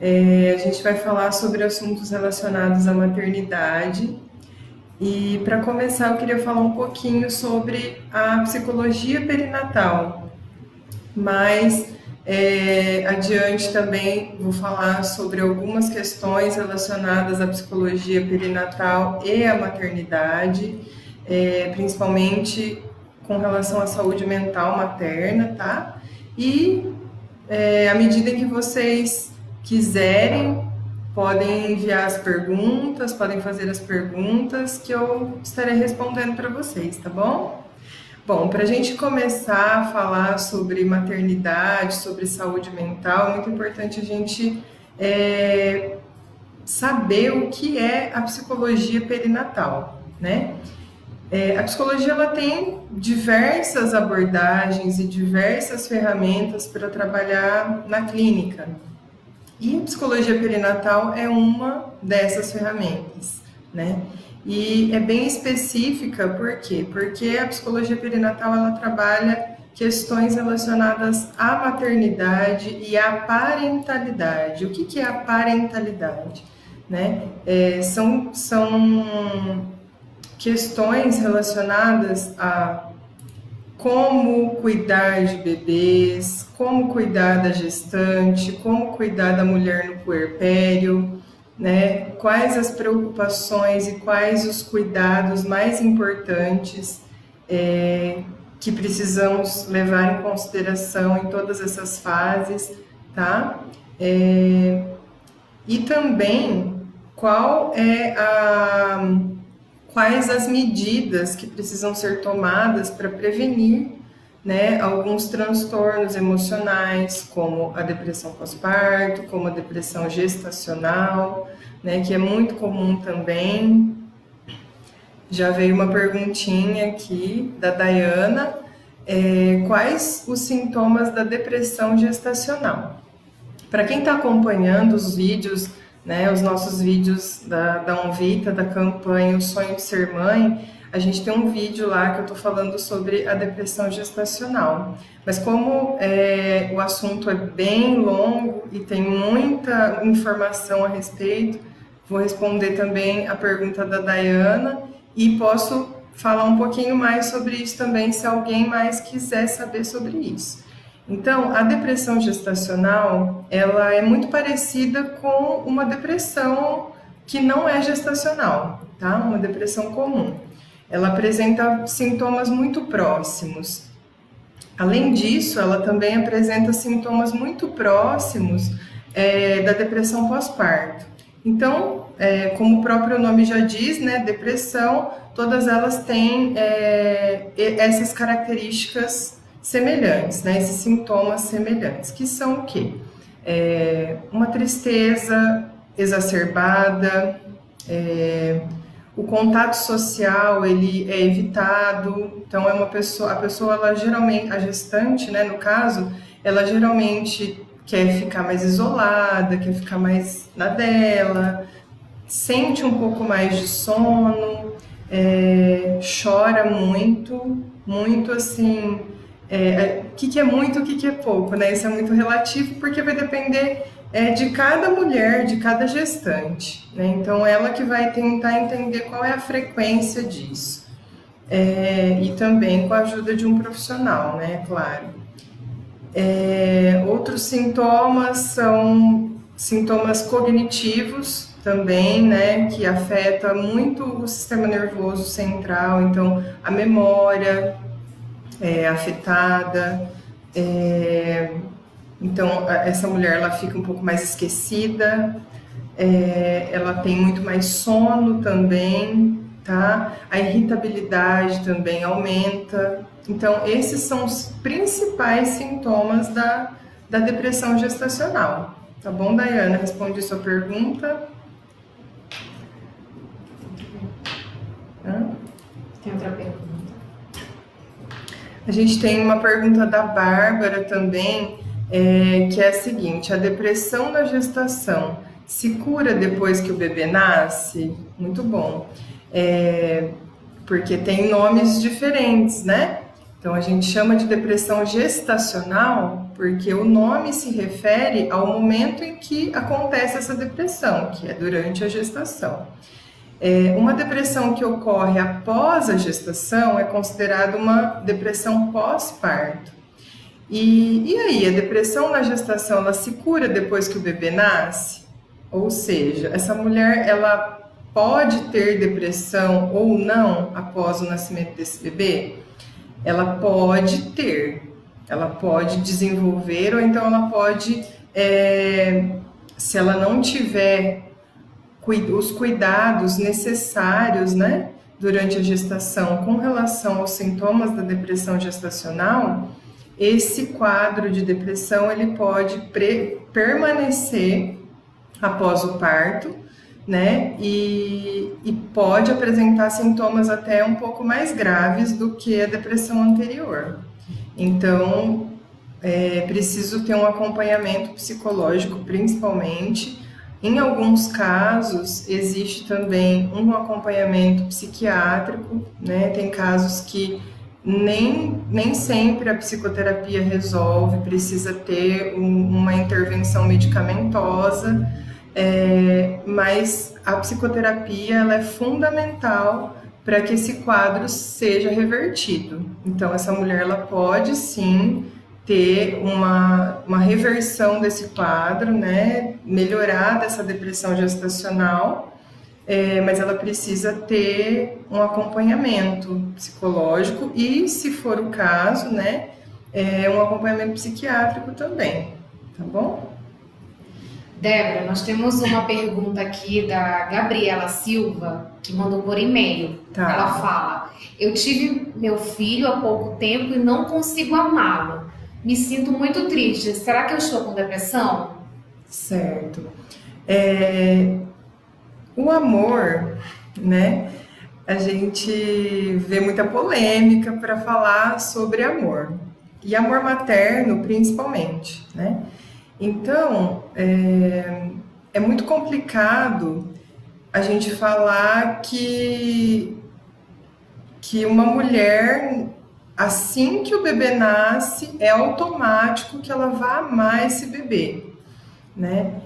A gente vai falar sobre assuntos relacionados à maternidade. E para começar, eu queria falar um pouquinho sobre a psicologia perinatal. Mas adiante também vou falar sobre algumas questões relacionadas à psicologia perinatal e à maternidade, principalmente com relação à saúde mental materna, tá? E à medida que vocês quiserem, podem enviar as perguntas, podem fazer as perguntas que eu estarei respondendo para vocês, tá bom? Bom, para a gente começar a falar sobre maternidade, sobre saúde mental, é muito importante a gente saber o que é a psicologia perinatal, né? A psicologia ela tem diversas abordagens e diversas ferramentas para trabalhar na clínica. E a psicologia perinatal é uma dessas ferramentas, né? E é bem específica, por quê? Porque a psicologia perinatal ela trabalha questões relacionadas à maternidade e à parentalidade. O que é a parentalidade? Né? São questões relacionadas a como cuidar de bebês, como cuidar da gestante, como cuidar da mulher no puerpério, né? Quais as preocupações e quais os cuidados mais importantes que precisamos levar em consideração em todas essas fases, tá? E também qual é quais as medidas que precisam ser tomadas para prevenir, né, alguns transtornos emocionais, como a depressão pós-parto, como a depressão gestacional, né, que é muito comum também. Já veio uma perguntinha aqui da Dayana, quais os sintomas da depressão gestacional? Para quem está acompanhando os vídeos, né, os nossos vídeos da Unvita, da campanha O Sonho de Ser Mãe, a gente tem um vídeo lá que eu estou falando sobre a depressão gestacional. Mas como o assunto é bem longo e tem muita informação a respeito, vou responder também a pergunta da Dayana e posso falar um pouquinho mais sobre isso também, se alguém mais quiser saber sobre isso. Então, a depressão gestacional, ela é muito parecida com uma depressão que não é gestacional, tá? Uma depressão comum. Ela apresenta sintomas muito próximos. Além disso, ela também apresenta sintomas muito próximos da depressão pós-parto. Então, como o próprio nome já diz, né, depressão, todas elas têm essas características semelhantes, né, esses sintomas semelhantes, que são o quê? Uma tristeza exacerbada, o contato social ele é evitado, então a pessoa ela geralmente, a gestante, né, no caso, ela geralmente quer ficar mais isolada, quer ficar mais na dela, sente um pouco mais de sono, chora muito, muito assim. O que é muito, o que é pouco, né? Isso é muito relativo porque vai depender de cada mulher, de cada gestante, né? Então ela que vai tentar entender qual é a frequência disso. E também com a ajuda de um profissional, né? Claro. Outros sintomas são sintomas cognitivos também, né, que afeta muito o sistema nervoso central, então a memória é afetada, então essa mulher ela fica um pouco mais esquecida, ela tem muito mais sono também, tá? A irritabilidade também aumenta. Então, esses são os principais sintomas da depressão gestacional. Tá bom, Dayana? Respondi sua pergunta. Tem outra pergunta? A gente tem uma pergunta da Bárbara também, que é a seguinte: a depressão na gestação se cura depois que o bebê nasce? Muito bom. Porque tem nomes diferentes, né? Então, a gente chama de depressão gestacional porque o nome se refere ao momento em que acontece essa depressão, que é durante a gestação. Uma depressão que ocorre após a gestação é considerada uma depressão pós-parto. E aí, a depressão na gestação, ela se cura depois que o bebê nasce? Ou seja, essa mulher, ela pode ter depressão ou não após o nascimento desse bebê? Ela pode ter, ela pode desenvolver, ou então ela pode, se ela não tiver os cuidados necessários, né, durante a gestação com relação aos sintomas da depressão gestacional, esse quadro de depressão ele pode permanecer após o parto, né, e pode apresentar sintomas até um pouco mais graves do que a depressão anterior. Então, é preciso ter um acompanhamento psicológico, principalmente. Em alguns casos, existe também um acompanhamento psiquiátrico, né? Tem casos que nem sempre a psicoterapia resolve, precisa ter uma intervenção medicamentosa, mas a psicoterapia ela é fundamental para que esse quadro seja revertido. Então, essa mulher ela pode sim ter uma reversão desse quadro, né? Melhorar dessa depressão gestacional, mas ela precisa ter um acompanhamento psicológico e, se for o caso, né, um acompanhamento psiquiátrico também, tá bom? Débora, nós temos uma pergunta aqui da Gabriela Silva, que mandou por e-mail. Tá. Ela fala: eu tive meu filho há pouco tempo e não consigo amá-lo. Me sinto muito triste. Será que eu estou com depressão? Certo. O amor, né? A gente vê muita polêmica para falar sobre amor. E amor materno, principalmente, né? Então, é muito complicado a gente falar que uma mulher, assim que o bebê nasce, é automático que ela vai amar esse bebê, né?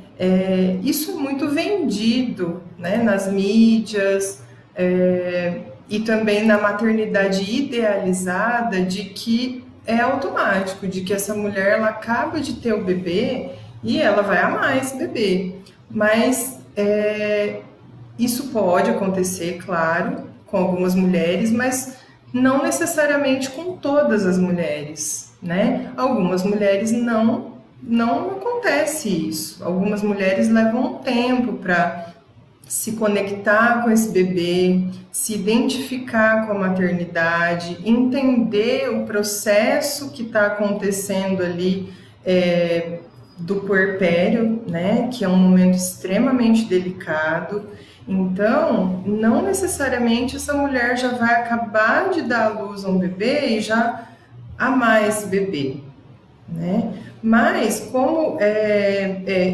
Isso é muito vendido, né, nas mídias, e também na maternidade idealizada, de que é automático, de que essa mulher ela acaba de ter o bebê e ela vai amar esse bebê. Mas isso pode acontecer, claro, com algumas mulheres, mas não necessariamente com todas as mulheres, né? Algumas mulheres não acontece isso. Algumas mulheres levam um tempo para se conectar com esse bebê, se identificar com a maternidade, entender o processo que está acontecendo ali do puerpério, né? Que é um momento extremamente delicado. Então, não necessariamente essa mulher já vai acabar de dar à luz a um bebê e já amar esse bebê, né? Mas como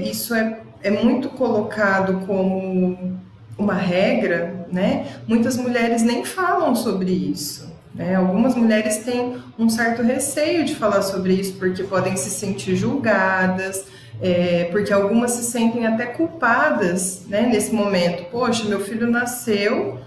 isso é muito colocado como uma regra, né? Muitas mulheres nem falam sobre isso, né? Algumas mulheres têm um certo receio de falar sobre isso porque podem se sentir julgadas, porque algumas se sentem até culpadas, né, nesse momento. Poxa, meu filho nasceu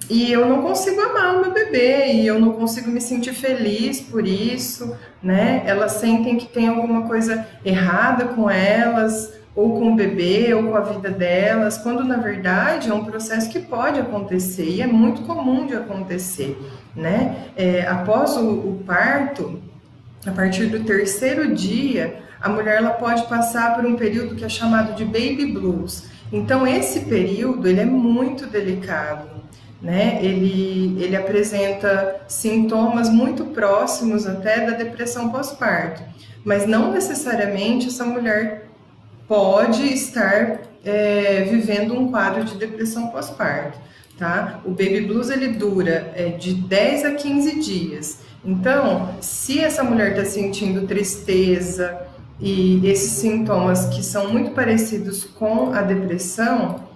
e eu não consigo amar o meu bebê, e eu não consigo me sentir feliz por isso, né? Elas sentem que tem alguma coisa errada com elas, ou com o bebê, ou com a vida delas, quando na verdade é um processo que pode acontecer, e é muito comum de acontecer, né? Após o parto, a partir do 3º dia, a mulher ela pode passar por um período que é chamado de baby blues. Então, esse período ele é muito delicado, né? Ele apresenta sintomas muito próximos até da depressão pós-parto, mas não necessariamente essa mulher pode estar vivendo um quadro de depressão pós-parto, tá? O baby blues ele dura de 10 a 15 dias. Então, se essa mulher está sentindo tristeza e esses sintomas que são muito parecidos com a depressão,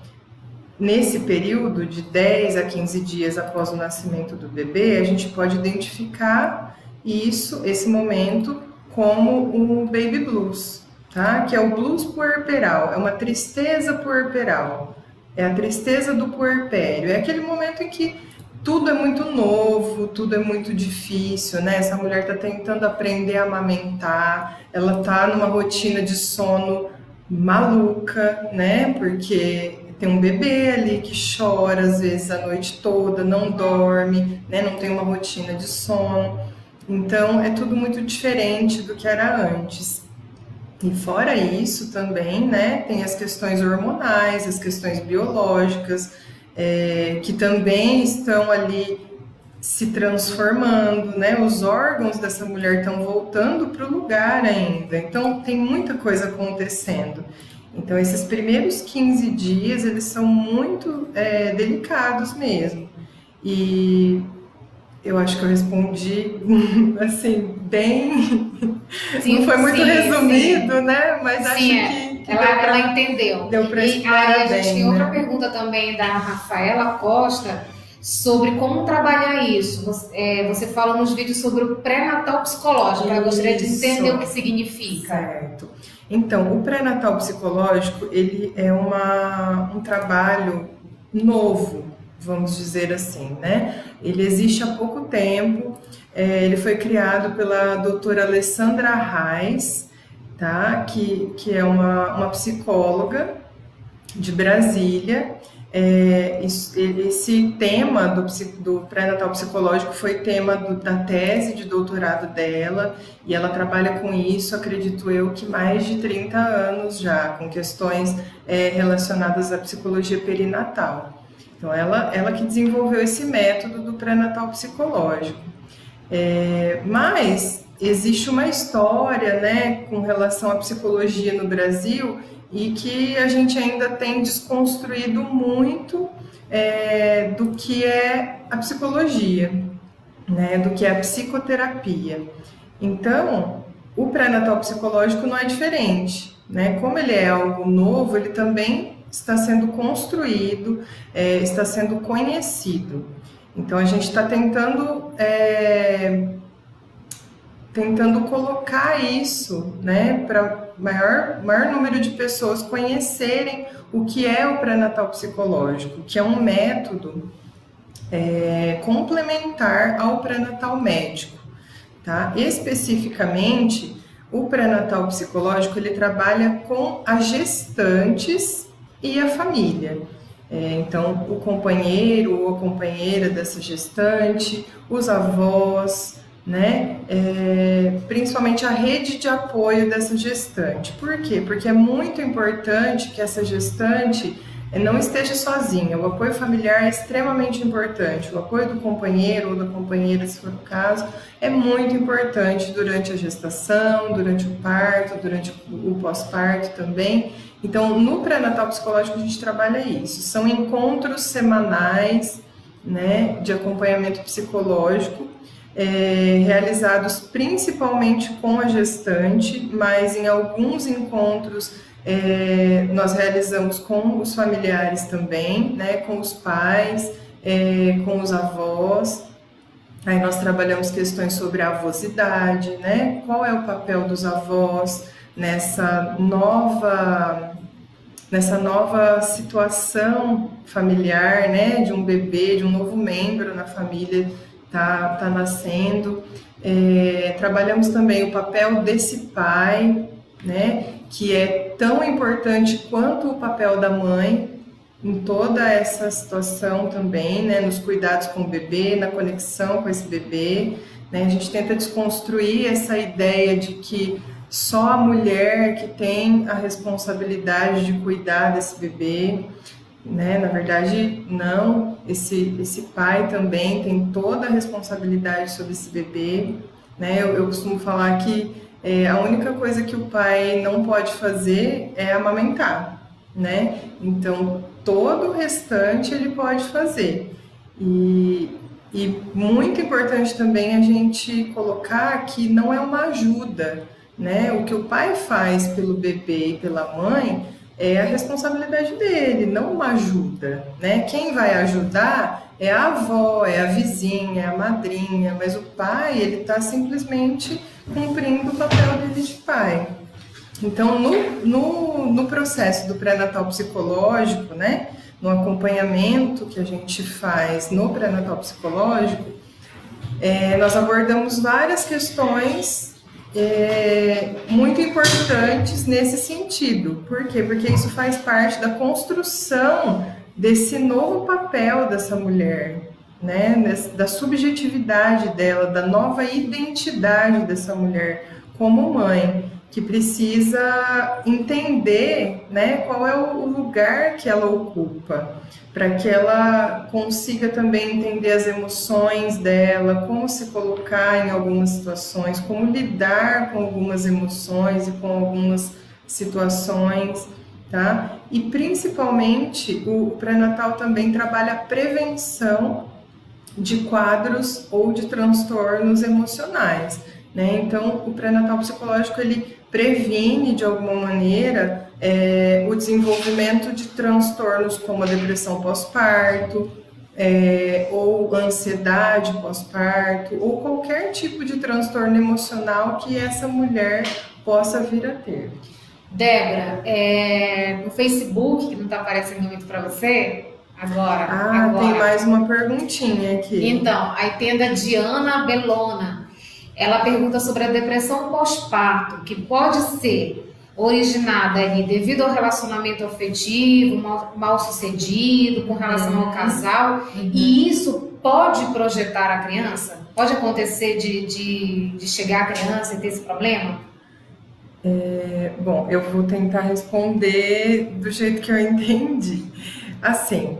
nesse período de 10 a 15 dias após o nascimento do bebê, a gente pode identificar esse momento como o baby blues, tá? Que é o blues puerperal, é uma tristeza puerperal, é a tristeza do puerpério, é aquele momento em que tudo é muito novo, tudo é muito difícil, né? Essa mulher está tentando aprender a amamentar, ela está numa rotina de sono maluca, né? Porque tem um bebê ali que chora às vezes a noite toda, não dorme, né? Não tem uma rotina de sono. Então é tudo muito diferente do que era antes. E fora isso também, né? Tem as questões hormonais, as questões biológicas, que também estão ali se transformando, né? Os órgãos dessa mulher estão voltando para o lugar ainda. Então tem muita coisa acontecendo. Então, esses primeiros 15 dias, eles são muito delicados mesmo. E eu acho que eu respondi, assim, bem... Sim, não foi muito sim, resumido, sim. né? Mas acho Sim, que ela entendeu. deu para E explorar aí a gente bem, tem outra né? pergunta também da Rafaela Costa sobre como trabalhar isso. Você fala nos vídeos sobre o pré-natal psicológico. Eu gostaria de entender o que significa. Certo. Então, o pré-natal psicológico, ele é um trabalho novo, vamos dizer assim, né? Ele existe há pouco tempo, ele foi criado pela doutora Alessandra Reis, tá? Que é uma psicóloga de Brasília. Esse tema do pré-natal psicológico foi tema da tese de doutorado dela, e ela trabalha com isso, acredito eu, que mais de 30 anos já, com questões relacionadas à psicologia perinatal. Então, ela que desenvolveu esse método do pré-natal psicológico. Mas existe uma história, né, com relação à psicologia no Brasil, e que a gente ainda tem desconstruído muito do que é a psicologia, né, do que é a psicoterapia. Então, o pré-natal psicológico não é diferente, né? Como ele é algo novo, ele também está sendo construído, está sendo conhecido. Então, a gente está tentando colocar isso, né, para maior número de pessoas conhecerem o que é o pré-natal psicológico, que é um método complementar ao pré-natal médico, tá? Especificamente, o pré-natal psicológico, ele trabalha com as gestantes e a família. Então, o companheiro ou a companheira dessa gestante, os avós, né? Principalmente a rede de apoio dessa gestante. Por quê? Porque é muito importante que essa gestante não esteja sozinha. O apoio familiar é extremamente importante. O apoio do companheiro ou da companheira, se for o caso, é muito importante durante a gestação, durante o parto, durante o pós-parto também. Então, no pré-natal psicológico, a gente trabalha isso. São encontros semanais, né, de acompanhamento psicológico, realizados principalmente com a gestante, mas em alguns encontros nós realizamos com os familiares também, né, com os pais, com os avós. Aí nós trabalhamos questões sobre a avosidade, né, qual é o papel dos avós nessa nova situação familiar, né, de um bebê, de um novo membro na família tá nascendo. Trabalhamos também o papel desse pai, né, que é tão importante quanto o papel da mãe em toda essa situação também, né, nos cuidados com o bebê, na conexão com esse bebê, né. A gente tenta desconstruir essa ideia de que só a mulher que tem a responsabilidade de cuidar desse bebê, né? Na verdade, não. Esse pai também tem toda a responsabilidade sobre esse bebê, né? Eu costumo falar que a única coisa que o pai não pode fazer é amamentar, né? Então, todo o restante ele pode fazer. E muito importante também a gente colocar que não é uma ajuda, né? O que o pai faz pelo bebê e pela mãe é a responsabilidade dele, não uma ajuda, né? Quem vai ajudar é a avó, é a vizinha, é a madrinha, mas o pai, ele está simplesmente cumprindo o papel dele de pai. Então, no processo do pré-natal psicológico, né, no acompanhamento que a gente faz no pré-natal psicológico, nós abordamos várias questões muito importantes nesse sentido. Por quê? Porque isso faz parte da construção desse novo papel dessa mulher, né, da subjetividade dela, da nova identidade dessa mulher como mãe, que precisa entender, né, qual é o lugar que ela ocupa, para que ela consiga também entender as emoções dela, como se colocar em algumas situações, como lidar com algumas emoções e com algumas situações, tá? E principalmente o pré-natal também trabalha a prevenção de quadros ou de transtornos emocionais, né? Então, o pré-natal psicológico, ele previne, de alguma maneira, o desenvolvimento de transtornos como a depressão pós-parto, ou ansiedade pós-parto, ou qualquer tipo de transtorno emocional que essa mulher possa vir a ter. Débora, no Facebook, que não está aparecendo muito para você, agora. Tem mais uma perguntinha aqui. Então, aí tem a da Diana Bellona. Ela pergunta sobre a depressão pós-parto, que pode ser originada ali devido ao relacionamento afetivo, mal sucedido, com relação ao casal, e isso pode projetar a criança? Pode acontecer de chegar a criança e ter esse problema? Bom, eu vou tentar responder do jeito que eu entendi. Assim,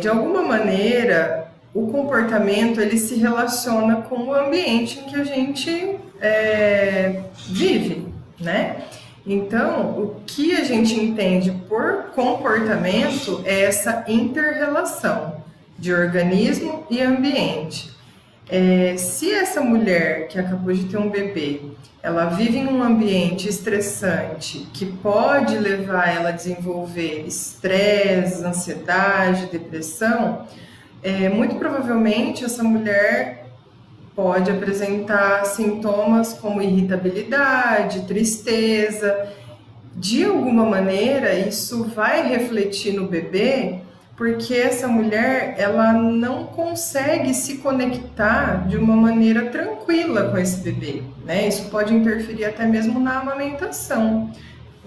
de alguma maneira, o comportamento, ele se relaciona com o ambiente em que a gente vive, né? Então, o que a gente entende por comportamento é essa inter-relação de organismo e ambiente. Se essa mulher que acabou de ter um bebê, ela vive em um ambiente estressante que pode levar ela a desenvolver estresse, ansiedade, depressão, muito provavelmente essa mulher pode apresentar sintomas como irritabilidade, tristeza. De alguma maneira, isso vai refletir no bebê, porque essa mulher, ela não consegue se conectar de uma maneira tranquila com esse bebê, né? Isso pode interferir até mesmo na amamentação.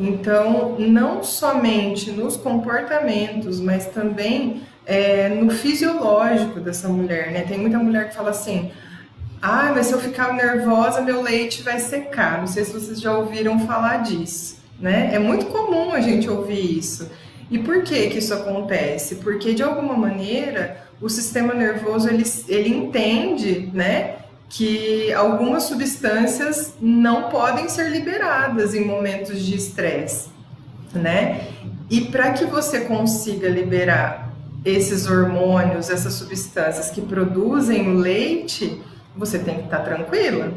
Então, não somente nos comportamentos, mas também no fisiológico dessa mulher, né? Tem muita mulher que fala assim: mas se eu ficar nervosa, meu leite vai secar. Não sei se vocês já ouviram falar disso, né? É muito comum a gente ouvir isso. E por que isso acontece? Porque, de alguma maneira, o sistema nervoso, ele entende, né, que algumas substâncias não podem ser liberadas em momentos de estresse, né? E para que você consiga liberar esses hormônios, essas substâncias que produzem o leite, você tem que estar tranquila,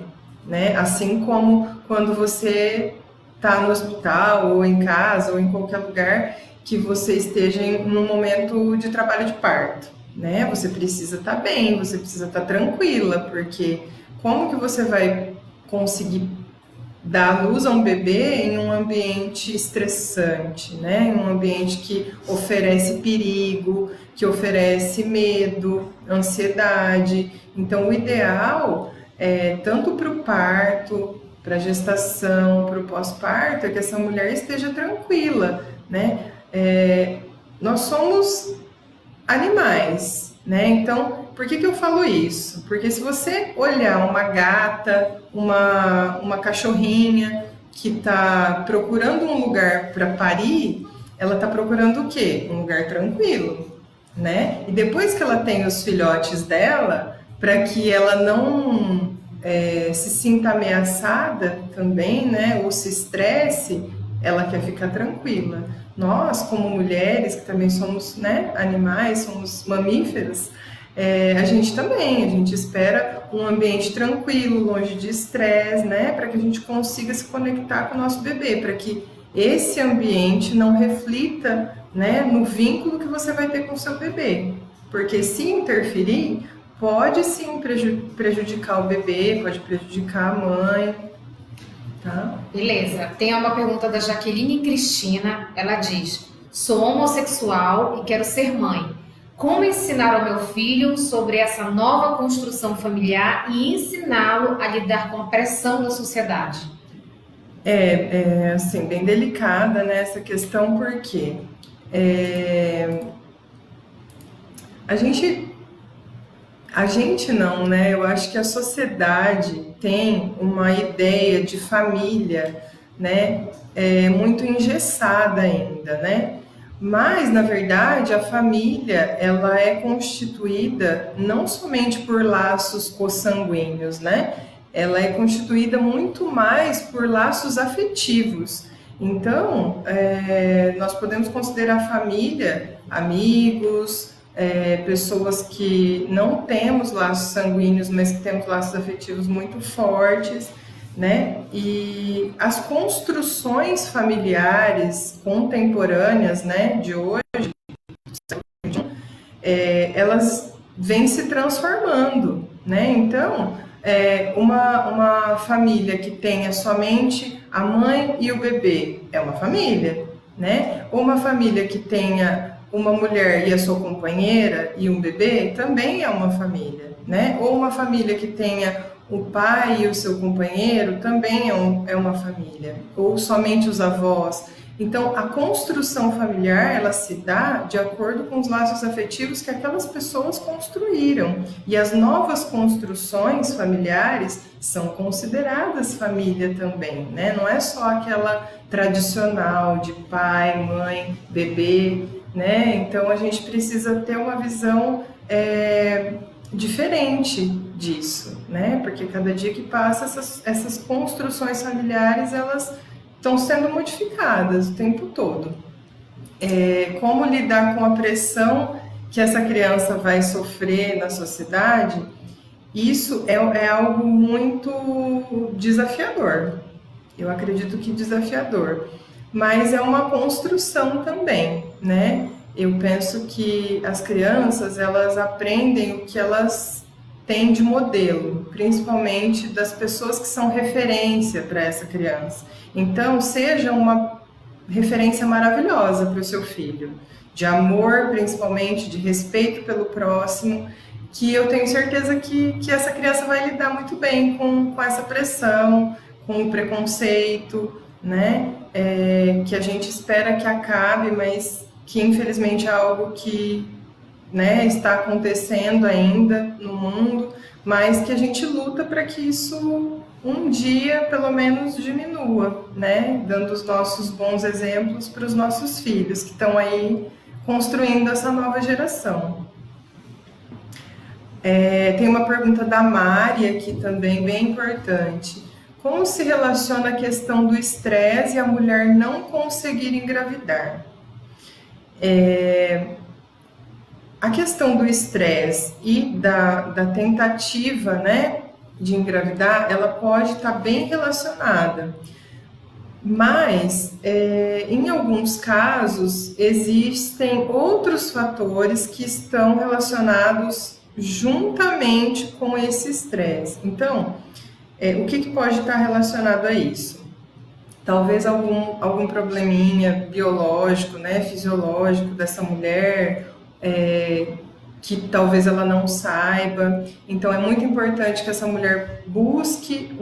né? Assim como quando você está no hospital, ou em casa, ou em qualquer lugar que você esteja num momento de trabalho de parto, né? Você precisa estar bem, você precisa estar tranquila, porque como que você vai conseguir dar luz a um bebê em um ambiente estressante, né? Em um ambiente que oferece perigo, que oferece medo, ansiedade. Então, o ideal tanto para o parto, para a gestação, para o pós-parto, é que essa mulher esteja tranquila, né? Nós somos animais, né? Então, por que eu falo isso? Porque se você olhar uma gata, uma cachorrinha que está procurando um lugar para parir, ela está procurando o quê? Um lugar tranquilo, né? E depois que ela tem os filhotes dela, para que ela não se sinta ameaçada também, né? Ou se estresse, ela quer ficar tranquila. Nós, como mulheres, que também somos, né, animais, somos mamíferos, a gente espera um ambiente tranquilo, longe de estresse, né, para que a gente consiga se conectar com o nosso bebê, para que esse ambiente não reflita, né, no vínculo que você vai ter com o seu bebê. Porque se interferir, pode sim prejudicar o bebê, pode prejudicar a mãe, tá? Beleza. Tem uma pergunta da Jaqueline Cristina. Ela diz: sou homossexual e quero ser mãe. Como ensinar ao meu filho sobre essa nova construção familiar e ensiná-lo a lidar com a pressão da sociedade? Assim, bem delicada, né, essa questão, porque a gente não, né? Eu acho que a sociedade tem uma ideia de família, né? Muito engessada ainda, né? Mas, na verdade, a família, ela é constituída não somente por laços consanguíneos, né? Ela é constituída muito mais por laços afetivos. Então, nós podemos considerar a família amigos, pessoas que não temos laços sanguíneos, mas que temos laços afetivos muito fortes, né? E as construções familiares contemporâneas, né, de hoje, elas vêm se transformando, né? Então, uma família que tenha somente a mãe e o bebê é uma família, né? Ou uma família que tenha uma mulher e a sua companheira e um bebê também é uma família, né? Ou uma família que tenha o pai e o seu companheiro também é uma família, ou somente os avós. Então, a construção familiar, ela se dá de acordo com os laços afetivos que aquelas pessoas construíram. E as novas construções familiares são consideradas família também, né? Não é só aquela tradicional de pai, mãe, bebê, né? Então, a gente precisa ter uma visão diferente disso, né? Porque cada dia que passa, essas construções familiares, elas estão sendo modificadas o tempo todo. Como lidar com a pressão que essa criança vai sofrer na sociedade, isso é algo muito desafiador. Eu acredito que desafiador, mas é uma construção também, né? Eu penso que as crianças, elas aprendem o que elas têm de modelo, principalmente das pessoas que são referência para essa criança. Então, seja uma referência maravilhosa para o seu filho, de amor, principalmente, de respeito pelo próximo, que eu tenho certeza que essa criança vai lidar muito bem com essa pressão, com o preconceito, né? Que a gente espera que acabe, mas que infelizmente é algo que, né, está acontecendo ainda no mundo, mas que a gente luta para que isso um dia pelo menos diminua, né? Dando os nossos bons exemplos para os nossos filhos que estão aí construindo essa nova geração. Tem uma pergunta da Mari aqui também, bem importante. Como se relaciona a questão do estresse e a mulher não conseguir engravidar? A questão do estresse e da tentativa, né, de engravidar, ela pode estar bem relacionada. Mas, em alguns casos, existem outros fatores que estão relacionados juntamente com esse estresse. Então, o que pode estar relacionado a isso? Talvez algum probleminha biológico, né, fisiológico dessa mulher, que talvez ela não saiba. Então, é muito importante que essa mulher busque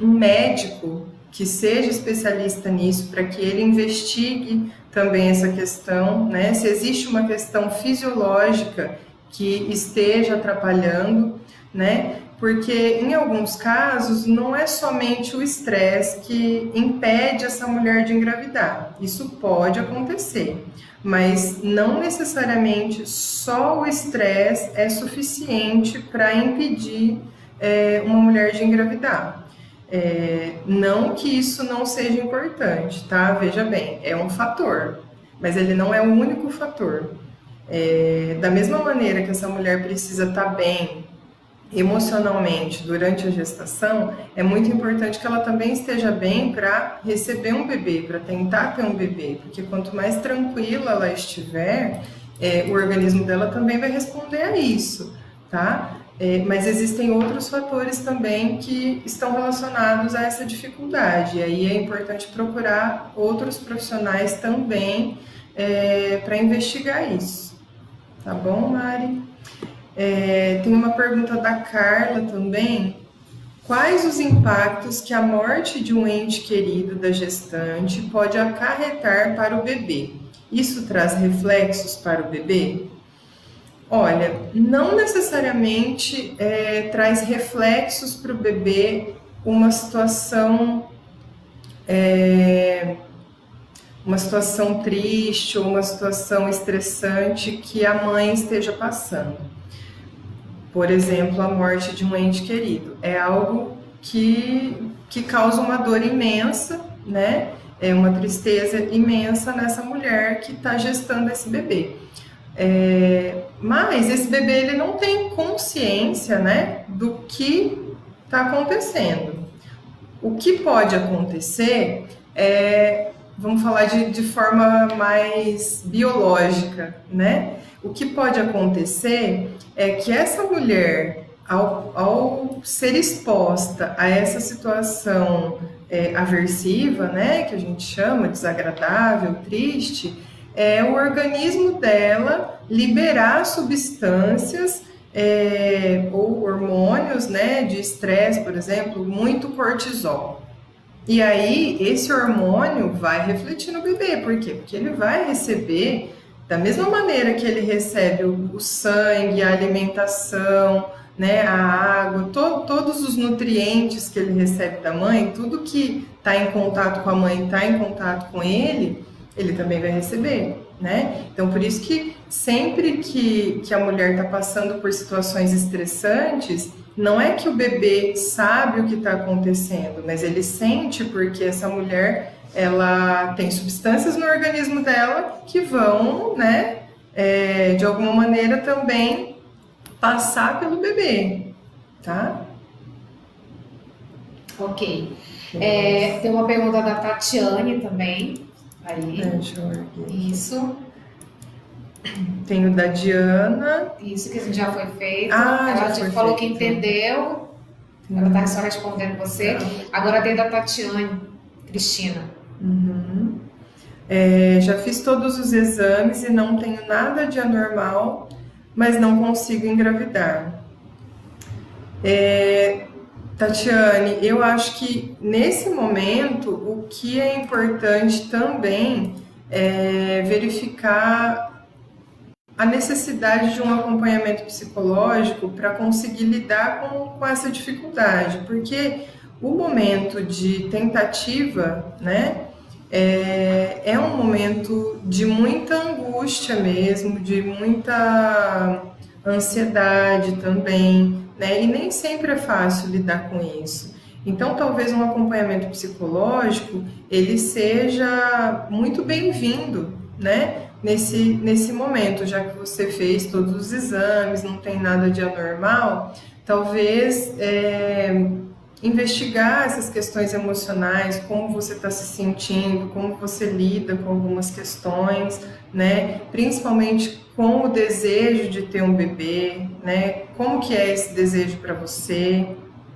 um médico que seja especialista nisso, para que ele investigue também essa questão, né? Se existe uma questão fisiológica que esteja atrapalhando, né? Porque em alguns casos não é somente o estresse que impede essa mulher de engravidar. Isso pode acontecer, mas não necessariamente só o estresse é suficiente para impedir uma mulher de engravidar. Não que isso não seja importante, tá? Veja bem, é um fator, mas ele não é o único fator. Da mesma maneira que essa mulher precisa estar bem emocionalmente durante a gestação, é muito importante que ela também esteja bem para receber um bebê, para tentar ter um bebê, porque quanto mais tranquila ela estiver, o organismo dela também vai responder a isso, tá? Mas existem outros fatores também que estão relacionados a essa dificuldade, e aí é importante procurar outros profissionais também para investigar isso. Tá bom, Mari? Tem uma pergunta da Carla também. Quais os impactos que a morte de um ente querido da gestante pode acarretar para o bebê? Isso traz reflexos para o bebê? Olha, não necessariamente traz reflexos para o bebê uma situação triste ou uma situação estressante que a mãe esteja passando. Por exemplo, a morte de um ente querido. É algo que causa uma dor imensa, né? É uma tristeza imensa nessa mulher que está gestando esse bebê. Mas esse bebê ele não tem consciência, né, do que está acontecendo. O que pode acontecer vamos falar de forma mais biológica, né? O que pode acontecer é que essa mulher, ao ser exposta a essa situação aversiva, né, que a gente chama desagradável, triste, o organismo dela liberar substâncias ou hormônios, né, de estresse, por exemplo, muito cortisol. E aí, esse hormônio vai refletir no bebê. Por quê? Porque ele vai receber, da mesma maneira que ele recebe o sangue, a alimentação, né, a água, todos os nutrientes que ele recebe da mãe, tudo que está em contato com a mãe, está em contato com ele também vai receber, né? Então, por isso que sempre que a mulher está passando por situações estressantes, não é que o bebê sabe o que está acontecendo, mas ele sente porque essa mulher, ela tem substâncias no organismo dela que vão, né, de alguma maneira também passar pelo bebê, tá? Ok. Tem uma pergunta da Tatiane também. Aí. Deixa eu ver. Isso. Tem o da Diana. Isso que já foi feito. Ela já falou que entendeu. Ela está só respondendo você. Agora tem da Tatiane, Cristina. Uhum. Já fiz todos os exames e não tenho nada de anormal, mas não consigo engravidar. Tatiane, eu acho que nesse momento o que é importante também é verificar a necessidade de um acompanhamento psicológico para conseguir lidar com essa dificuldade, porque o momento de tentativa, né, é um momento de muita angústia mesmo, de muita ansiedade também, né, e nem sempre é fácil lidar com isso. Então, talvez um acompanhamento psicológico, ele seja muito bem-vindo, né, nesse momento, já que você fez todos os exames, não tem nada de anormal, talvez investigar essas questões emocionais, como você está se sentindo, como você lida com algumas questões, né, principalmente com o desejo de ter um bebê, né, como que é esse desejo para você,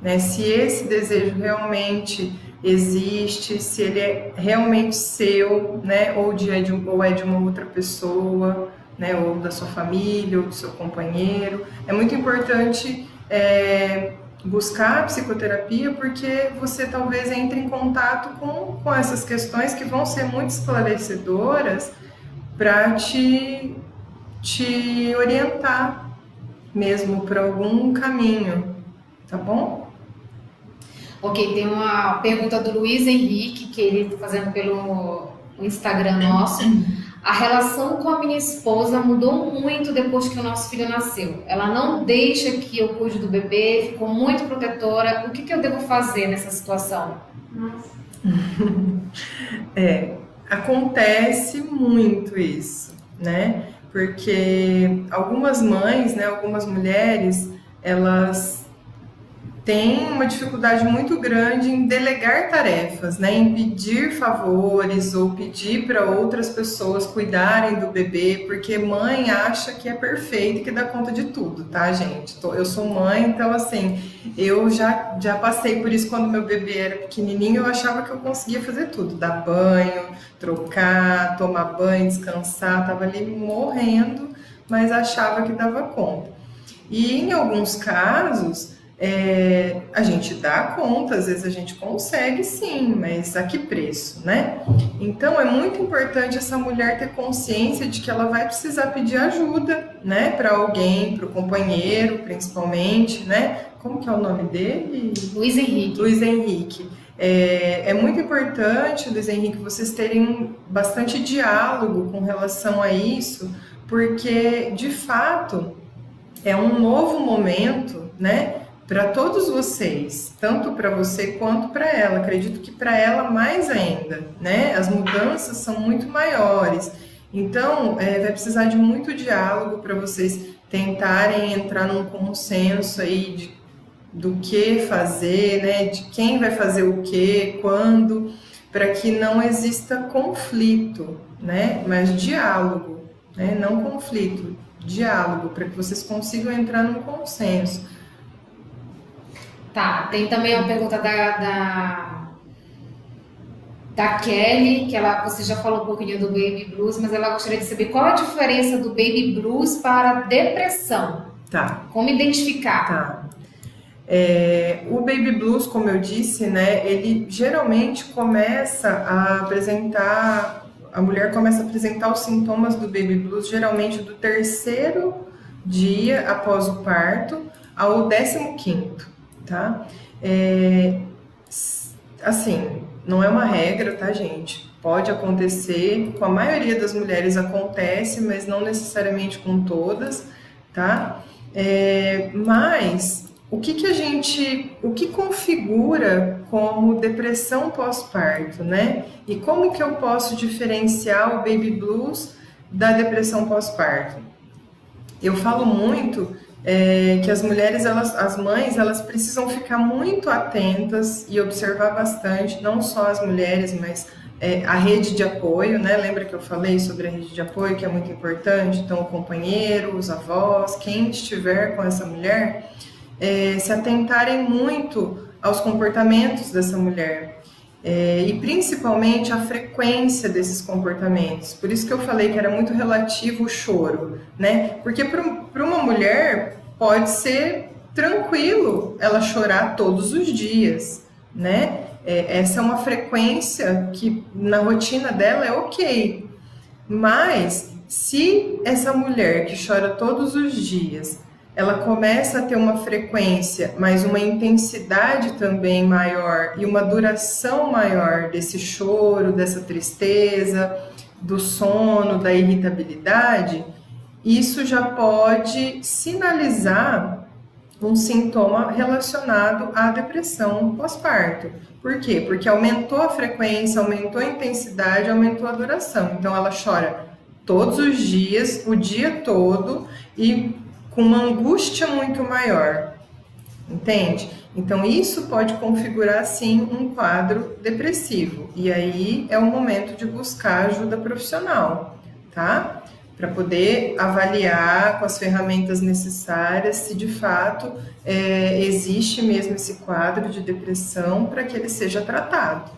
né, se esse desejo realmente existe, se ele é realmente seu, né, ou é de uma outra pessoa, né, ou da sua família, ou do seu companheiro. É muito importante buscar a psicoterapia, porque você talvez entre em contato com essas questões que vão ser muito esclarecedoras para te orientar mesmo para algum caminho, tá bom? Ok, tem uma pergunta do Luiz Henrique, que ele está fazendo pelo Instagram nosso. A relação com a minha esposa mudou muito depois que o nosso filho nasceu. Ela não deixa que eu cuide do bebê, ficou muito protetora. O que eu devo fazer nessa situação? Acontece muito isso, né? Porque algumas mães, né, algumas mulheres, elas tem uma dificuldade muito grande em delegar tarefas, né? Em pedir favores ou pedir para outras pessoas cuidarem do bebê, porque mãe acha que é perfeito e que dá conta de tudo, tá, gente? Eu sou mãe, então assim, eu já passei por isso quando meu bebê era pequenininho, eu achava que eu conseguia fazer tudo, dar banho, trocar, tomar banho, descansar, tava ali morrendo, mas achava que dava conta. E em alguns casos, a gente dá conta, às vezes a gente consegue sim, mas a que preço, né? Então é muito importante essa mulher ter consciência de que ela vai precisar pedir ajuda, né? Para alguém, para o companheiro, principalmente, né? Como que é o nome dele? Luiz Henrique. Luiz Henrique. É muito importante, Luiz Henrique, vocês terem bastante diálogo com relação a isso, porque de fato é um novo momento, né? Para todos vocês, tanto para você quanto para ela. Acredito que para ela mais ainda, né? As mudanças são muito maiores. Então, vai precisar de muito diálogo para vocês tentarem entrar num consenso aí do que fazer, né? De quem vai fazer o que, quando, para que não exista conflito, né? Mas diálogo, né? Não conflito, diálogo, para que vocês consigam entrar num consenso. Tá, tem também uma pergunta da Kelly, que você já falou um pouquinho do Baby Blues, mas ela gostaria de saber qual a diferença do Baby Blues para depressão. Tá. Como identificar? Tá. O Baby Blues, como eu disse, né, ele geralmente começa a apresentar, a mulher começa a apresentar os sintomas do Baby Blues geralmente do 3º dia após o parto ao 15º. Tá? Assim, não é uma regra, tá, gente? Pode acontecer, com a maioria das mulheres acontece, mas não necessariamente com todas, tá? Mas o que configura como depressão pós-parto, né? E como que eu posso diferenciar o Baby Blues da depressão pós-parto? Eu falo muito que as mulheres, as mães, elas precisam ficar muito atentas e observar bastante, não só as mulheres, mas a rede de apoio, né? Lembra que eu falei sobre a rede de apoio, que é muito importante? Então, o companheiro, os avós, quem estiver com essa mulher, se atentarem muito aos comportamentos dessa mulher. E principalmente a frequência desses comportamentos. Por isso que eu falei que era muito relativo o choro, né? Porque para uma mulher pode ser tranquilo ela chorar todos os dias, né? Essa é uma frequência que na rotina dela é ok. Mas se essa mulher que chora todos os dias ela começa a ter uma frequência, mas uma intensidade também maior e uma duração maior desse choro, dessa tristeza, do sono, da irritabilidade, isso já pode sinalizar um sintoma relacionado à depressão pós-parto. Por quê? Porque aumentou a frequência, aumentou a intensidade, aumentou a duração. Então ela chora todos os dias, o dia todo e com uma angústia muito maior, entende? Então isso pode configurar sim um quadro depressivo e aí é o momento de buscar ajuda profissional, tá? Para poder avaliar com as ferramentas necessárias se de fato existe mesmo esse quadro de depressão para que ele seja tratado.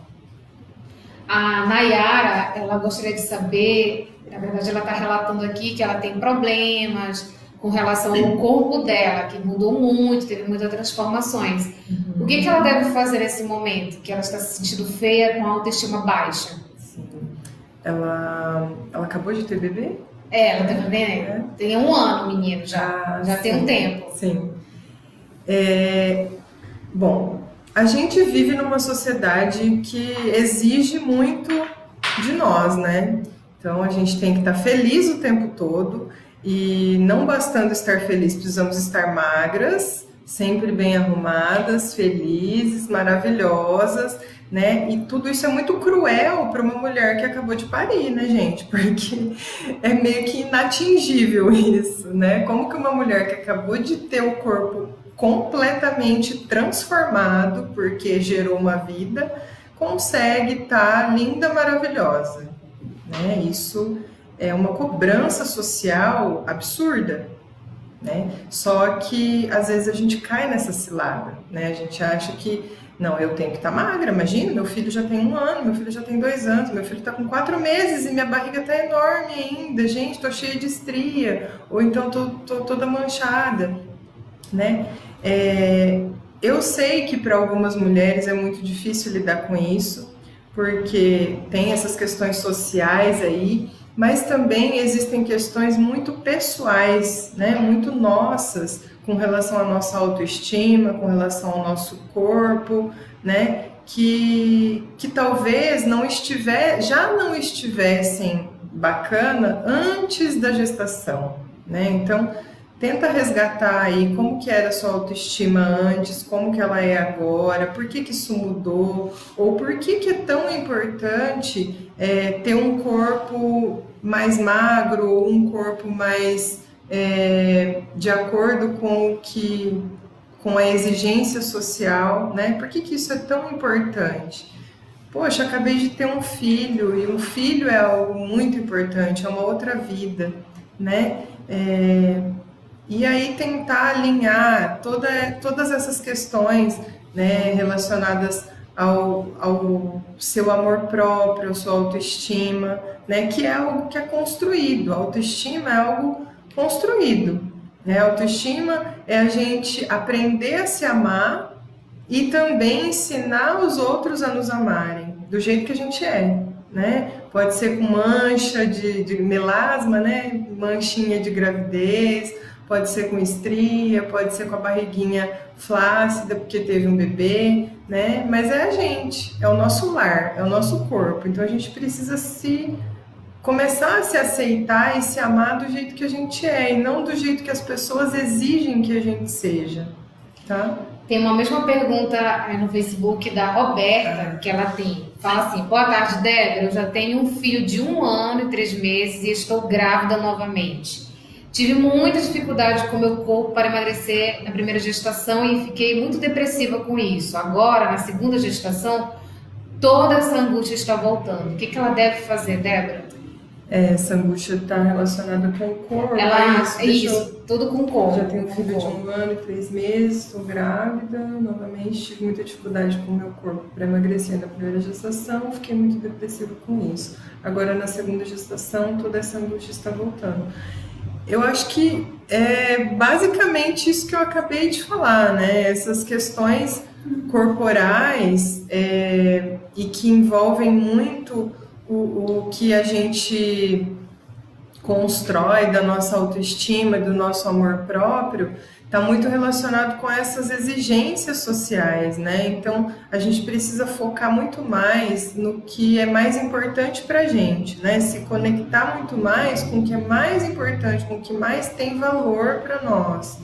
A Nayara, ela gostaria de saber, na verdade ela está relatando aqui que ela tem problemas com relação ao corpo dela, que mudou muito, teve muitas transformações. Uhum. O que ela deve fazer nesse momento, que ela está se sentindo feia, com a autoestima baixa? Sim. Ela acabou de ter bebê? Ela tem bebê, tem 1 ano, menino, já tem um tempo. Sim. Bom, a gente vive numa sociedade que exige muito de nós, né? Então a gente tem que estar feliz o tempo todo. E não bastando estar feliz, precisamos estar magras, sempre bem arrumadas, felizes, maravilhosas, né? E tudo isso é muito cruel para uma mulher que acabou de parir, né, gente? Porque é meio que inatingível isso, né? Como que uma mulher que acabou de ter o corpo completamente transformado, porque gerou uma vida, consegue estar linda, maravilhosa, né? Isso é uma cobrança social absurda, né? Só que às vezes a gente cai nessa cilada, né? A gente acha que não, eu tenho que estar magra, imagina, meu filho já tem 1 ano, meu filho já tem 2 anos, meu filho está com 4 meses e minha barriga está enorme ainda, gente, estou cheia de estria, ou então estou toda manchada, né? Eu sei que para algumas mulheres é muito difícil lidar com isso, porque tem essas questões sociais aí, mas também existem questões muito pessoais, né? Muito nossas, com relação à nossa autoestima, com relação ao nosso corpo, né? Que talvez já não estivessem bacana antes da gestação, né? Então, tenta resgatar aí como que era a sua autoestima antes, como que ela é agora, por que que isso mudou, ou por que que é tão importante ter um corpo mais magro, ou um corpo mais de acordo com a exigência social, né? Por que que isso é tão importante? Poxa, acabei de ter um filho, e um filho é algo muito importante, é uma outra vida, né? E aí tentar alinhar todas essas questões, né, relacionadas ao seu amor próprio, à sua autoestima, né, que é algo que é construído. A autoestima é algo construído, né? A autoestima é a gente aprender a se amar e também ensinar os outros a nos amarem, do jeito que a gente é, né? Pode ser com mancha de melasma, né? Manchinha de gravidez, pode ser com estria, pode ser com a barriguinha flácida porque teve um bebê, né? Mas é a gente, é o nosso lar, é o nosso corpo. Então a gente precisa começar a se aceitar e se amar do jeito que a gente é e não do jeito que as pessoas exigem que a gente seja, tá? Tem uma mesma pergunta no Facebook da Roberta, que ela fala assim: boa tarde, Débora, eu já tenho um filho de 1 ano e 3 meses e estou grávida novamente. Tive muita dificuldade com o meu corpo para emagrecer na primeira gestação e fiquei muito depressiva com isso. Agora, na segunda gestação, toda essa angústia está voltando. O que ela deve fazer, Débora? Essa angústia está relacionada com o corpo. Tudo com o corpo. Já tenho um filho de 1 ano e 3 meses, estou grávida, novamente tive muita dificuldade com o meu corpo para emagrecer na primeira gestação, fiquei muito depressiva com isso. Agora, na segunda gestação, toda essa angústia está voltando. Eu acho que é basicamente isso que eu acabei de falar, né? Essas questões corporais e que envolvem muito o que a gente constrói da nossa autoestima, do nosso amor próprio, está muito relacionado com essas exigências sociais, né? Então, a gente precisa focar muito mais no que é mais importante para a gente, né? Se conectar muito mais com o que é mais importante, com o que mais tem valor para nós,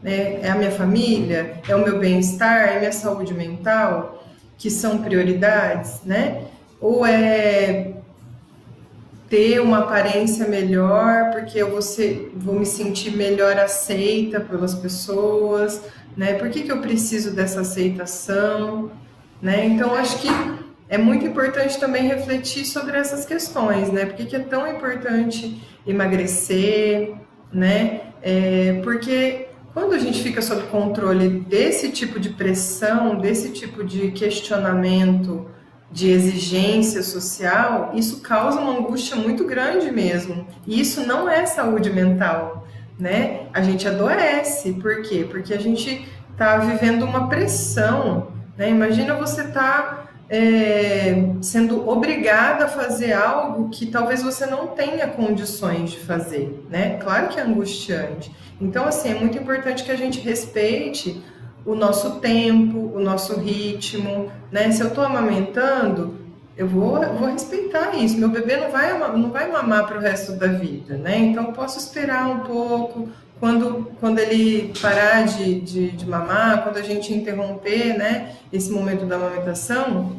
né? É a minha família, é o meu bem-estar, é a minha saúde mental, que são prioridades, né? Ou é ter uma aparência melhor, porque eu vou me sentir melhor aceita pelas pessoas, né? Por que eu preciso dessa aceitação, né? Então, acho que é muito importante também refletir sobre essas questões, né? Por que é tão importante emagrecer, né? Porque quando a gente fica sob controle desse tipo de pressão, desse tipo de questionamento, de exigência social, isso causa uma angústia muito grande mesmo. E isso não é saúde mental, né? A gente adoece. Por quê? Porque a gente está vivendo uma pressão, né? Imagina você estar sendo obrigada a fazer algo que talvez você não tenha condições de fazer, né? Claro que é angustiante. Então, assim, é muito importante que a gente respeite o nosso tempo, o nosso ritmo, né? Se eu estou amamentando, eu vou respeitar isso. Meu bebê não vai mamar para o resto da vida, né? Então, eu posso esperar um pouco. Quando ele parar de mamar, quando a gente interromper, né, esse momento da amamentação,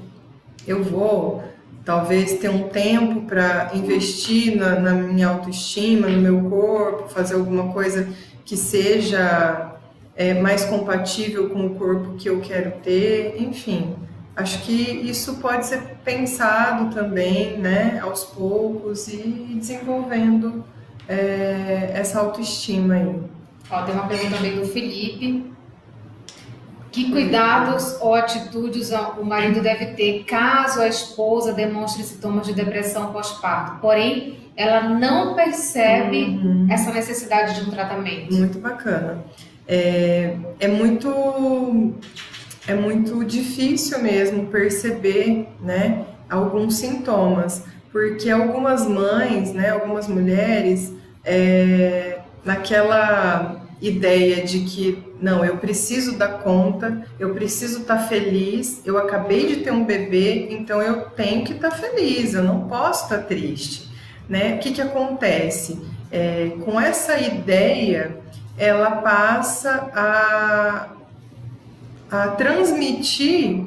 eu vou talvez ter um tempo para investir na minha autoestima, no meu corpo, fazer alguma coisa que seja mais compatível com o corpo que eu quero ter, enfim. Acho que isso pode ser pensado também, né, aos poucos e desenvolvendo essa autoestima aí. Ó, tem uma pergunta também do Felipe. Que cuidados ou atitudes o marido deve ter caso a esposa demonstre sintomas de depressão pós-parto? Porém, ela não percebe essa necessidade de um tratamento. Muito bacana. É muito difícil mesmo perceber, né, alguns sintomas, porque algumas mães, né, algumas mulheres, naquela ideia de que não, eu preciso dar conta, eu preciso estar feliz, eu acabei de ter um bebê, então eu tenho que estar feliz, eu não posso estar triste, né? O que acontece? Com essa ideia, ela passa a transmitir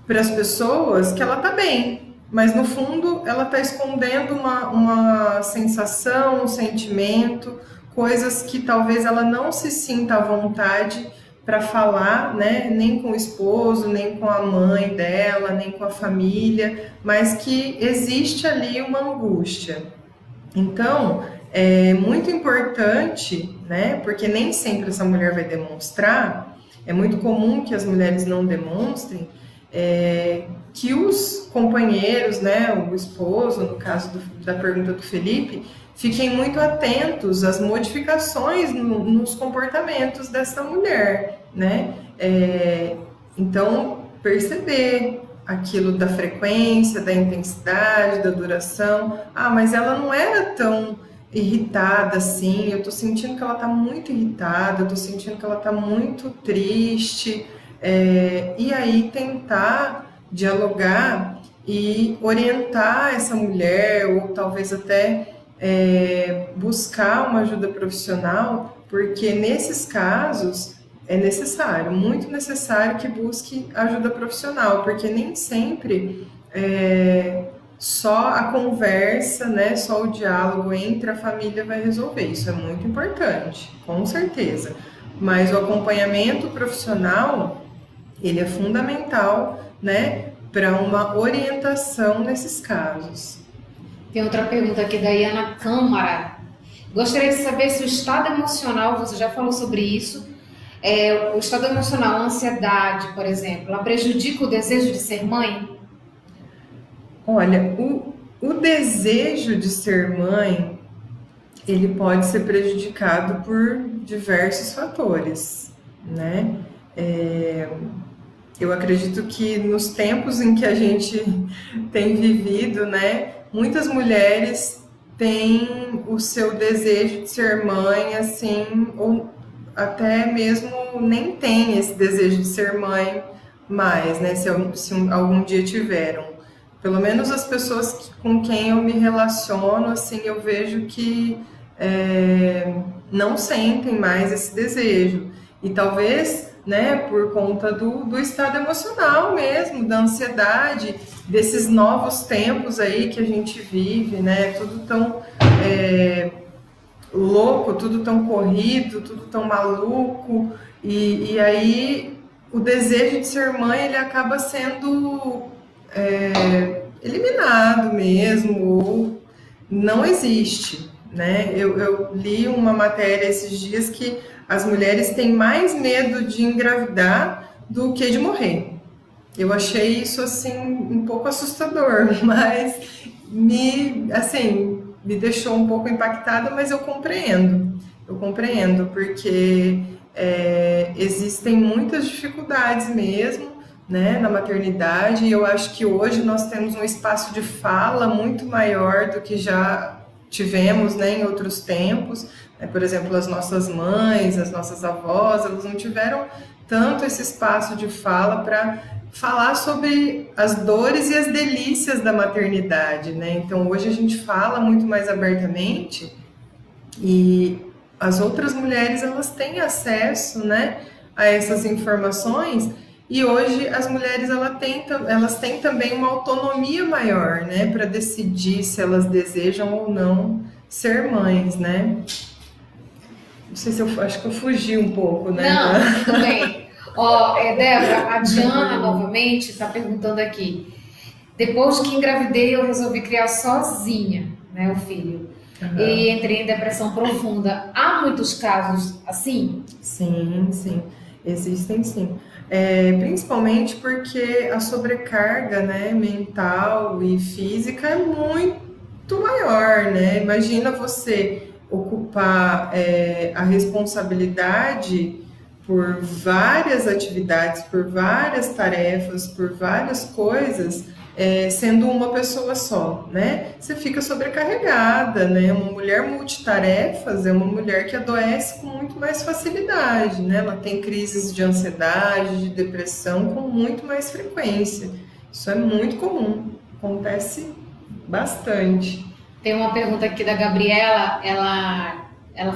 para as pessoas que ela está bem, mas no fundo ela está escondendo uma sensação, um sentimento, coisas que talvez ela não se sinta à vontade para falar, né? Nem com o esposo, nem com a mãe dela, nem com a família, mas que existe ali uma angústia. Então, é muito importante, né? Porque nem sempre essa mulher vai demonstrar, é muito comum que as mulheres não demonstrem, que os companheiros, né? O esposo, no caso da pergunta do Felipe, fiquem muito atentos às modificações nos comportamentos dessa mulher, né? Então, perceber aquilo da frequência, da intensidade, da duração. Ah, mas ela não era tão irritada assim, eu tô sentindo que ela tá muito irritada, eu tô sentindo que ela tá muito triste. E aí tentar dialogar e orientar essa mulher, ou talvez até buscar uma ajuda profissional, porque nesses casos é necessário, muito necessário que busque ajuda profissional, porque nem sempre só a conversa, né, só o diálogo entre a família vai resolver. Isso é muito importante, com certeza. Mas o acompanhamento profissional, ele é fundamental, né, para uma orientação nesses casos. Tem outra pergunta aqui da Iana Câmara. Gostaria de saber se o estado emocional, você já falou sobre isso, o estado emocional, a ansiedade, por exemplo, ela prejudica o desejo de ser mãe? Olha, o desejo de ser mãe, ele pode ser prejudicado por diversos fatores, né? Eu acredito que nos tempos em que a gente tem vivido, né, muitas mulheres têm o seu desejo de ser mãe, assim, ou até mesmo nem tem esse desejo de ser mãe mais, né, se algum dia tiveram. Pelo menos as pessoas com quem eu me relaciono, assim, eu vejo que não sentem mais esse desejo. E talvez, né, por conta do estado emocional mesmo, da ansiedade, desses novos tempos aí que a gente vive, né, tudo tão louco, tudo tão corrido, tudo tão maluco, e aí o desejo de ser mãe, ele acaba sendo eliminado mesmo, ou não existe, né? Eu li uma matéria esses dias que as mulheres têm mais medo de engravidar do que de morrer. Eu achei isso, assim, um pouco assustador, mas me deixou um pouco impactada, mas eu compreendo, porque existem muitas dificuldades mesmo, né, na maternidade, e eu acho que hoje nós temos um espaço de fala muito maior do que já tivemos, né, em outros tempos. Por exemplo, as nossas mães, as nossas avós, elas não tiveram tanto esse espaço de fala para falar sobre as dores e as delícias da maternidade, né? Então, hoje a gente fala muito mais abertamente e as outras mulheres, elas têm acesso, né, a essas informações, e hoje as mulheres elas têm também uma autonomia maior, né, para decidir se elas desejam ou não ser mães, né? Não sei se eu acho que eu fugi um pouco, né? Não, tudo bem. Ó, Débora, a Diana novamente está perguntando aqui. Depois que engravidei, eu resolvi criar sozinha, né, o filho. E entrei em depressão profunda. Há muitos casos assim? Sim, sim. Existem sim. Principalmente porque a sobrecarga, né, mental e física é muito maior, né? Imagina você ocupar a responsabilidade por várias atividades, por várias tarefas, por várias coisas, sendo uma pessoa só, né? Você fica sobrecarregada, né? Uma mulher multitarefas é uma mulher que adoece com muito mais facilidade, né? Ela tem crises de ansiedade, de depressão com muito mais frequência. Isso é muito comum, acontece bastante. Tem uma pergunta aqui da Gabriela, ela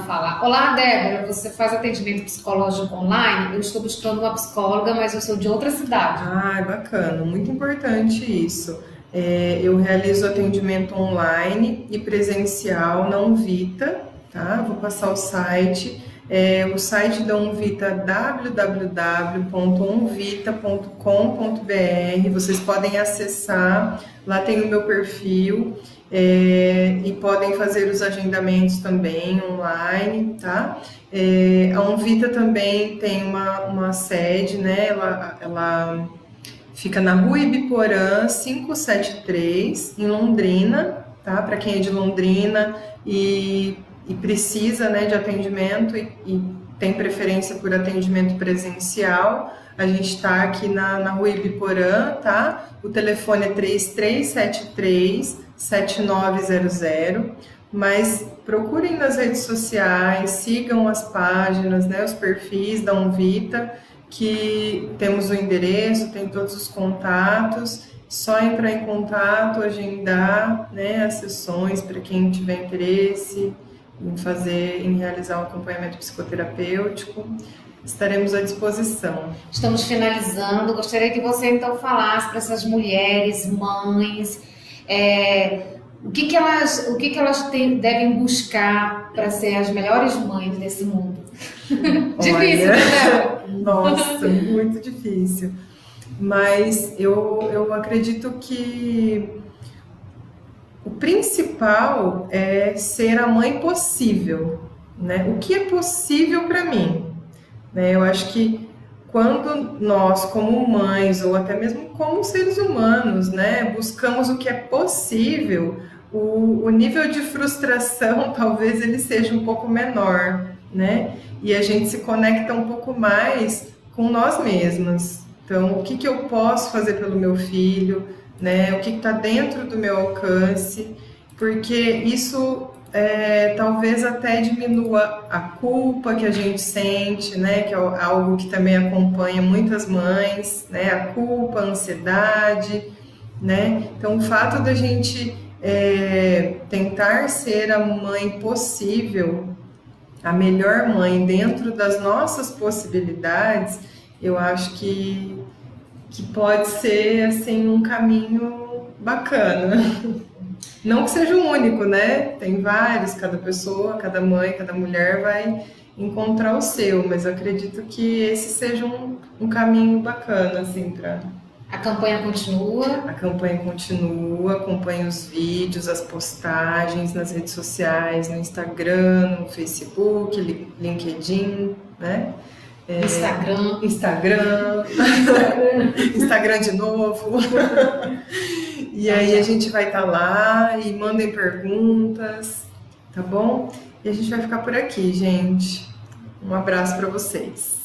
fala: Olá, Débora, você faz atendimento psicológico online? Eu estou buscando uma psicóloga, mas eu sou de outra cidade. Ah, bacana, muito importante isso. Eu realizo atendimento online e presencial na Unvita, tá? Vou passar o site. O site da Unvita é www.unvita.com.br. Vocês podem acessar, lá tem o meu perfil. E podem fazer os agendamentos também online, tá? A Unvita também tem uma sede, né? Ela fica na Rua Ibiporã 573, em Londrina, tá? Para quem é de Londrina e precisa, né, de atendimento e tem preferência por atendimento presencial, a gente está aqui na Rua Ibiporã, tá? O telefone é 3373-7900, mas procurem nas redes sociais, sigam as páginas, né, os perfis da Unvita, que temos o endereço, tem todos os contatos, só entrar em contato, agendar, né, as sessões para quem tiver interesse em realizar um acompanhamento psicoterapêutico. Estaremos à disposição. Estamos finalizando. Gostaria que você então falasse para essas mulheres, mães, o que elas devem buscar para ser as melhores mães desse mundo. Difícil, né? Nossa, muito difícil. Mas eu acredito que o principal é ser a mãe possível, né? O que é possível para mim? Eu acho que quando nós, como mães, ou até mesmo como seres humanos, né, buscamos o que é possível, o nível de frustração talvez ele seja um pouco menor, né? E a gente se conecta um pouco mais com nós mesmas. Então, o que eu posso fazer pelo meu filho, né? O que está dentro do meu alcance, porque isso talvez até diminua a culpa que a gente sente, né? Que é algo que também acompanha muitas mães, né? A culpa, a ansiedade, né? Então, o fato da gente tentar ser a mãe possível, a melhor mãe dentro das nossas possibilidades, eu acho que pode ser assim um caminho bacana. Não que seja o único, né? Tem vários, cada pessoa, cada mãe, cada mulher vai encontrar o seu, mas eu acredito que esse seja um caminho bacana, assim, para... A campanha continua? A campanha continua, acompanhe os vídeos, as postagens nas redes sociais, no Instagram, no Facebook, LinkedIn, né? Instagram de novo. E aí a gente vai estar lá e mandem perguntas, tá bom? E a gente vai ficar por aqui, gente. Um abraço para vocês.